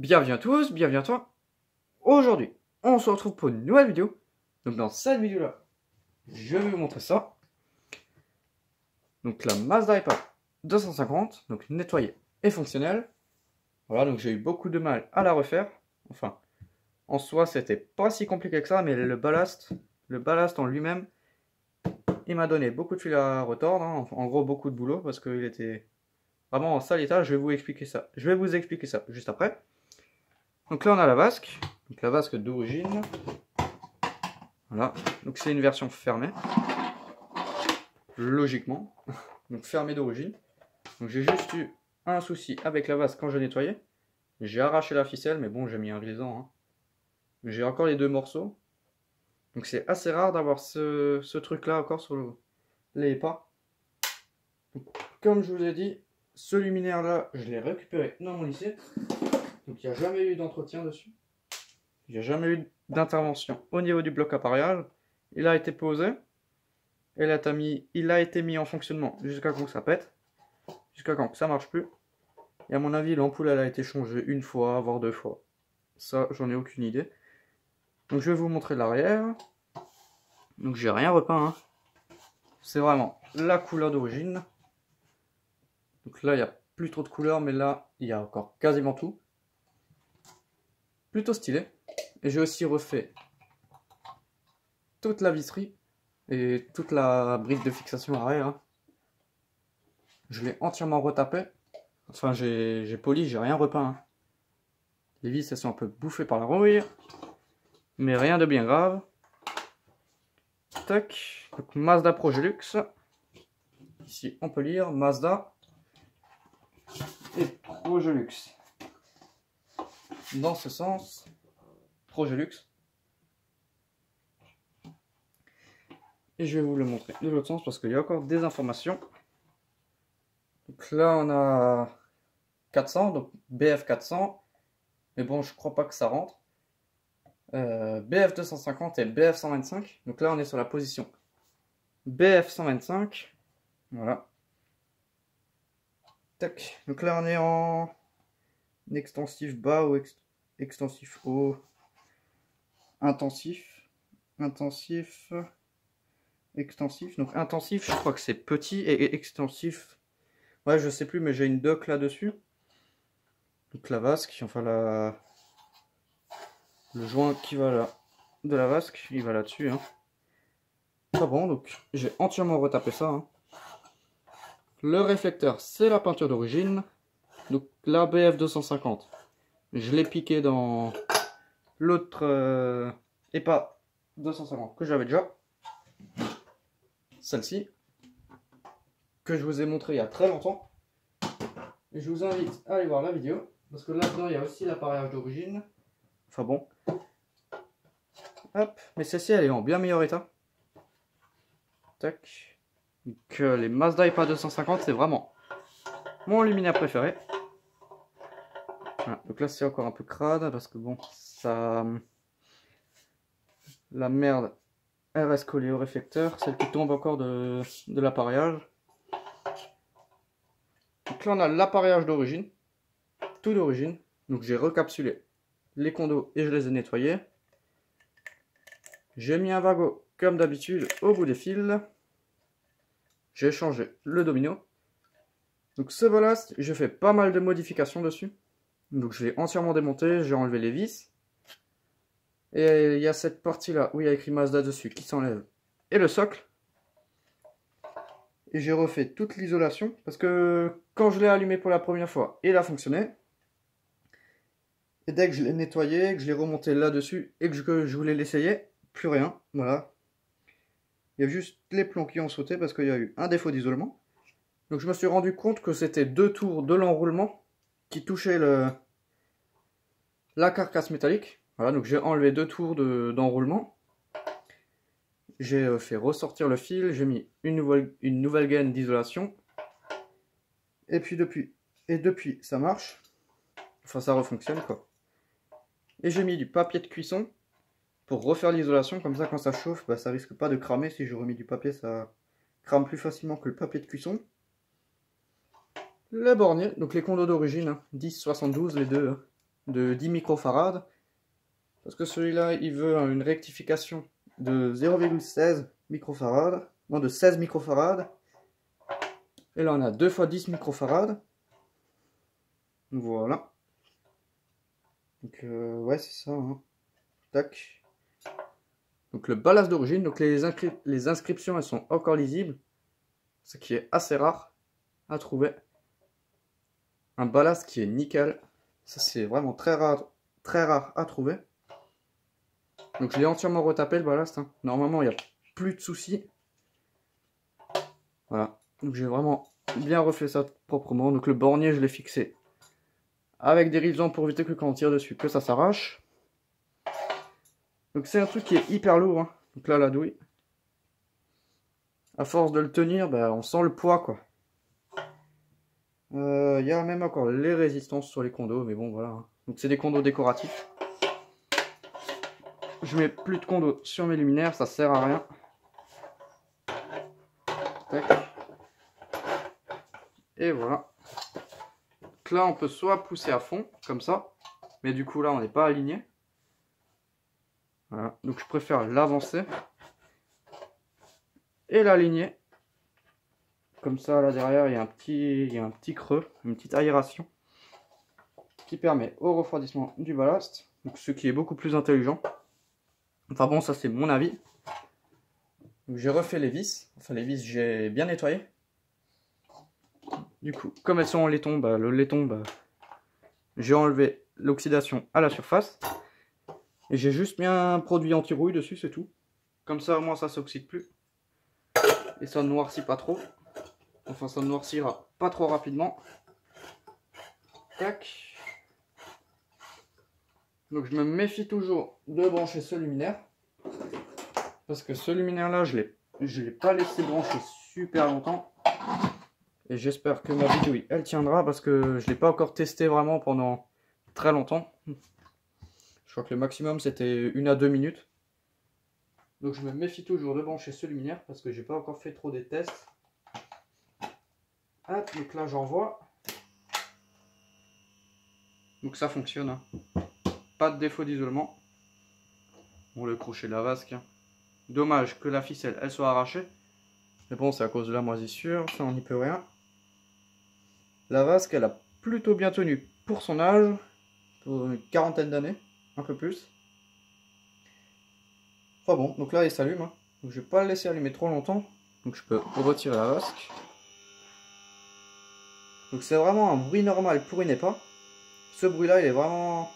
Bienvenue à tous, bienvenue à toi. Aujourd'hui, on se retrouve pour une nouvelle vidéo. Donc dans cette vidéo-là, je vais vous montrer ça. Donc la Mazda EPA 250, donc nettoyée et fonctionnelle. Voilà, donc j'ai eu beaucoup de mal à la refaire. Enfin, en soi, c'était pas si compliqué que ça, mais le ballast en lui-même, il m'a donné beaucoup de fil à retordre. Hein. En gros, beaucoup de boulot parce qu'il était vraiment en sale état. Je vais vous expliquer ça. Je vais vous expliquer ça juste après. Donc là, on a la vasque. Donc la vasque d'origine. Voilà. Donc c'est une version fermée. Logiquement. Donc fermée d'origine. Donc j'ai juste eu un souci avec la vasque quand je nettoyais. J'ai arraché la ficelle, mais bon, j'ai mis un grisant. Hein. J'ai encore les deux morceaux. Donc c'est assez rare d'avoir ce truc-là encore sur les pas. Donc, comme je vous ai dit, ce luminaire-là, je l'ai récupéré dans mon lycée. Donc il n'y a jamais eu d'entretien dessus. Il n'y a jamais eu d'intervention au niveau du bloc appareillage. Il a été posé. Il a été mis en fonctionnement jusqu'à quand ça pète. Jusqu'à quand ça marche plus. Et à mon avis, l'ampoule elle a été changée une fois, voire deux fois. Ça, j'en ai aucune idée. Donc je vais vous montrer l'arrière. Donc j'ai rien repeint. Hein. C'est vraiment la couleur d'origine. Donc là, il n'y a plus trop de couleurs, mais là, il y a encore quasiment tout. Plutôt stylé. Et j'ai aussi refait toute la visserie et toute la brique de fixation arrière. Hein. Je l'ai entièrement retapé. Enfin, j'ai poli, j'ai rien repeint. Hein. Les vis, elles sont un peu bouffées par la rouille. Mais rien de bien grave. Tac. Donc, Mazda Progelux. Ici, on peut lire Mazda et Progelux. Dans ce sens, Progelux. Et je vais vous le montrer de l'autre sens parce qu'il y a encore des informations. Donc là, on a 400, donc BF 400. Mais bon, je crois pas que ça rentre. BF 250 et BF 125. Donc là, on est sur la position BF 125. Voilà. Tac. Donc là, on est en extensif bas ou extensif haut. Intensif. Intensif. Extensif. Donc intensif, je crois que c'est petit et extensif. Ouais, je sais plus, mais j'ai une doc là-dessus. Donc la vasque, enfin le joint qui va là de la vasque, il va là-dessus. Hein. Pas bon, donc j'ai entièrement retapé ça. Hein. Le réflecteur, c'est la peinture d'origine. Donc la BF 250, je l'ai piqué dans l'autre EPA 250 que j'avais déjà. Celle-ci, que je vous ai montré il y a très longtemps. Et je vous invite à aller voir la vidéo. Parce que là-dedans, il y a aussi l'appareillage d'origine. Enfin bon. Hop. Mais celle-ci, elle est en bien meilleur état. Tac. Donc les Mazda EPA 250, c'est vraiment mon luminaire préféré. Voilà. Donc là, c'est encore un peu crade. Parce que bon, ça... La merde, elle reste collée au réflecteur. Celle qui tombe encore de l'appareillage. Donc là, on a l'appareillage d'origine. Tout d'origine. Donc j'ai recapsulé les condos et je les ai nettoyés. J'ai mis un wagot comme d'habitude au bout des fils. J'ai changé le domino. Donc ce ballast, j'ai fait pas mal de modifications dessus. Donc je l'ai entièrement démonté, j'ai enlevé les vis. Et il y a cette partie là où il y a écrit Mazda dessus qui s'enlève. Et le socle. Et j'ai refait toute l'isolation. Parce que quand je l'ai allumé pour la première fois, il a fonctionné. Et dès que je l'ai nettoyé, que je l'ai remonté là-dessus et que je voulais l'essayer, plus rien, voilà. Il y a juste les plombs qui ont sauté parce qu'il y a eu un défaut d'isolement. Donc je me suis rendu compte que c'était 2 tours de l'enroulement qui touchaient la carcasse métallique. Voilà, donc j'ai enlevé 2 tours d'enroulement. J'ai fait ressortir le fil, j'ai mis une nouvelle gaine d'isolation. Et puis depuis, ça marche. Enfin, ça refonctionne quoi. Et j'ai mis du papier de cuisson pour refaire l'isolation, comme ça quand ça chauffe, bah, ça risque pas de cramer. Si je remets du papier, ça crame plus facilement que le papier de cuisson. Le bornier, donc les condos d'origine, hein, 10-72 les deux, hein. de 10 microfarad. Parce que celui-là, il veut une rectification de 0,16 microfarad. Non, de 16 microfarad. Et là, on a 2 fois 10 microfarad. Voilà. Donc, ouais, c'est ça. Hein. Tac. Donc, le ballast d'origine. Donc, les inscriptions, elles sont encore lisibles. Ce qui est assez rare à trouver. Un ballast qui est nickel. Ça, c'est vraiment très rare à trouver. Donc, je l'ai entièrement retapé le ballast. Hein. Normalement, il n'y a plus de soucis. Voilà. Donc, j'ai vraiment bien refait ça proprement. Donc, le bornier, je l'ai fixé avec des rivets pour éviter que quand on tire dessus, que ça s'arrache. Donc, c'est un truc qui est hyper lourd. Hein. Donc, là, la douille. À force de le tenir, bah, on sent le poids, quoi. Il y a même encore les résistances sur les condos, mais bon, voilà. Hein. Donc, c'est des condos décoratifs. Je mets plus de condos sur mes luminaires, ça sert à rien. Tac. Et voilà. Donc là, on peut soit pousser à fond, comme ça, mais du coup, là, on n'est pas aligné. Voilà. Donc, je préfère l'avancer et l'aligner. Comme ça, là derrière, il y a un petit creux, une petite aération qui permet au refroidissement du ballast. Donc, ce qui est beaucoup plus intelligent. Enfin bon, ça c'est mon avis. J'ai refait les vis. Enfin, les vis, j'ai bien nettoyé. Du coup, comme elles sont en laiton, bah, le laiton, bah, j'ai enlevé l'oxydation à la surface. Et j'ai juste mis un produit anti-rouille dessus, c'est tout. Comme ça, au moins, ça s'oxyde plus. Et ça ne noircit pas trop. Enfin, ça ne noircira pas trop rapidement. Tac. Donc, je me méfie toujours de brancher ce luminaire. Parce que ce luminaire-là, je l'ai pas laissé brancher super longtemps. Et j'espère que ma vidéo, elle tiendra. Parce que je ne l'ai pas encore testé vraiment pendant très longtemps. Je crois que le maximum, c'était 1 à 2 minutes. Donc, je me méfie toujours de brancher ce luminaire. Parce que j'ai pas encore fait trop des tests. Hop, donc là, j'envoie. Donc, ça fonctionne. Hein. Pas de défaut d'isolement. Bon, le crochet de la vasque. Hein. Dommage que la ficelle elle soit arrachée. Mais bon, c'est à cause de la moisissure, ça on n'y peut rien. La vasque elle a plutôt bien tenu pour son âge. Pour une quarantaine d'années, un peu plus. Enfin bon, donc là il s'allume. Hein. Donc je vais pas le laisser allumer trop longtemps. Donc je peux retirer la vasque. Donc c'est vraiment un bruit normal pour une EPA. Ce bruit là il est vraiment...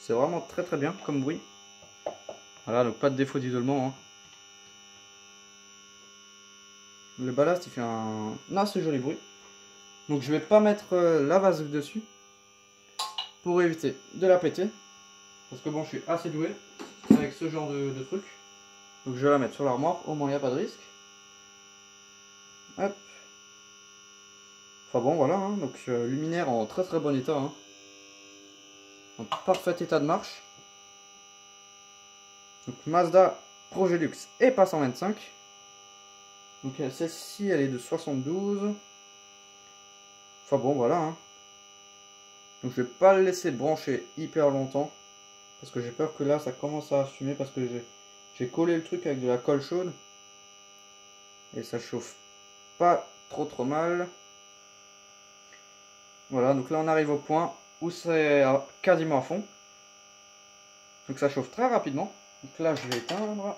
C'est vraiment très très bien comme bruit. Voilà, donc pas de défaut d'isolement. Hein. Le ballast il fait un assez joli bruit. Donc je vais pas mettre la vasque dessus. Pour éviter de la péter. Parce que bon, je suis assez doué avec ce genre de truc. Donc je vais la mettre sur l'armoire, au moins il n'y a pas de risque. Hop. Enfin bon, voilà. Hein. Donc luminaire en très très bon état. Hein. En parfait état de marche. Donc Mazda Progelux et pas 125. Donc celle-ci elle est de 72. Enfin bon, voilà. Hein. Donc je vais pas le laisser brancher hyper longtemps. Parce que j'ai peur que là ça commence à fumer. Parce que j'ai collé le truc avec de la colle chaude. Et ça chauffe pas trop mal. Voilà, donc là on arrive au point où c'est quasiment à fond. Donc ça chauffe très rapidement. Donc là je vais éteindre.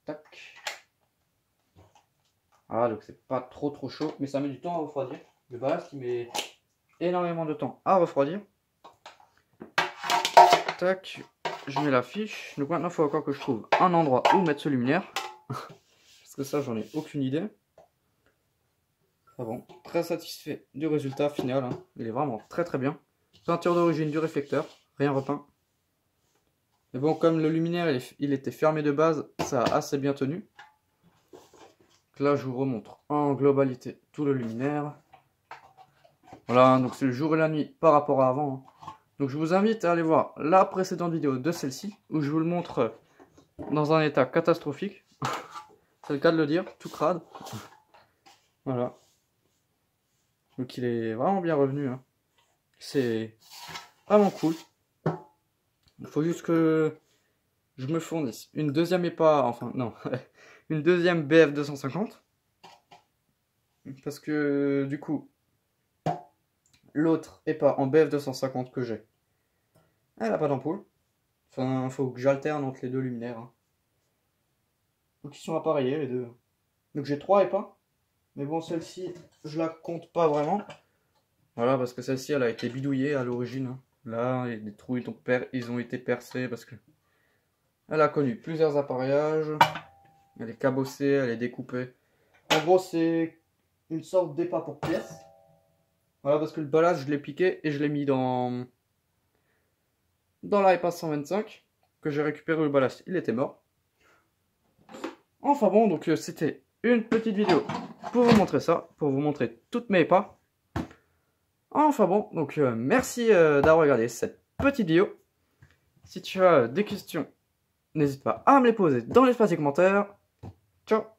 Tac. Voilà, donc c'est pas trop chaud. Mais ça met du temps à refroidir. Le ballast il met énormément de temps à refroidir. Tac. Je mets la fiche. Donc maintenant il faut encore que je trouve un endroit où mettre ce luminaire. Parce que ça j'en ai aucune idée. Ah bon, très satisfait du résultat final. Hein. Il est vraiment très bien. Peinture d'origine du réflecteur, rien repeint. Mais bon, comme le luminaire il était fermé de base, ça a assez bien tenu. Donc là, je vous remontre en globalité tout le luminaire. Voilà, donc c'est le jour et la nuit par rapport à avant. Hein. Donc je vous invite à aller voir la précédente vidéo de celle-ci, où je vous le montre dans un état catastrophique. C'est le cas de le dire, tout crade. Voilà. Donc il est vraiment bien revenu. Hein. c'est vraiment cool. Il faut juste que je me fournisse une deuxième EPA, enfin non, une deuxième BF 250. Parce que du coup, l'autre EPA en BF 250 que j'ai, elle a pas d'ampoule. Enfin, faut que j'alterne entre les deux luminaires. Hein. Donc ils sont appareillés les deux. Donc j'ai 3 EPA. Mais bon, celle-ci, je la compte pas vraiment. Voilà, parce que celle-ci, elle a été bidouillée à l'origine. Hein. Là, les trous, ils ont été percés parce que elle a connu plusieurs appareillages. Elle est cabossée, elle est découpée. En gros, c'est une sorte d'épa pour pièce. Voilà, parce que le ballast, je l'ai piqué et je l'ai mis dans la EPA 125 que j'ai récupéré le ballast. Il était mort. Enfin bon, donc c'était une petite vidéo pour vous montrer ça, pour vous montrer toutes mes EPA. Enfin bon, donc merci d'avoir regardé cette petite vidéo. Si tu as des questions, n'hésite pas à me les poser dans l'espace des commentaires. Ciao!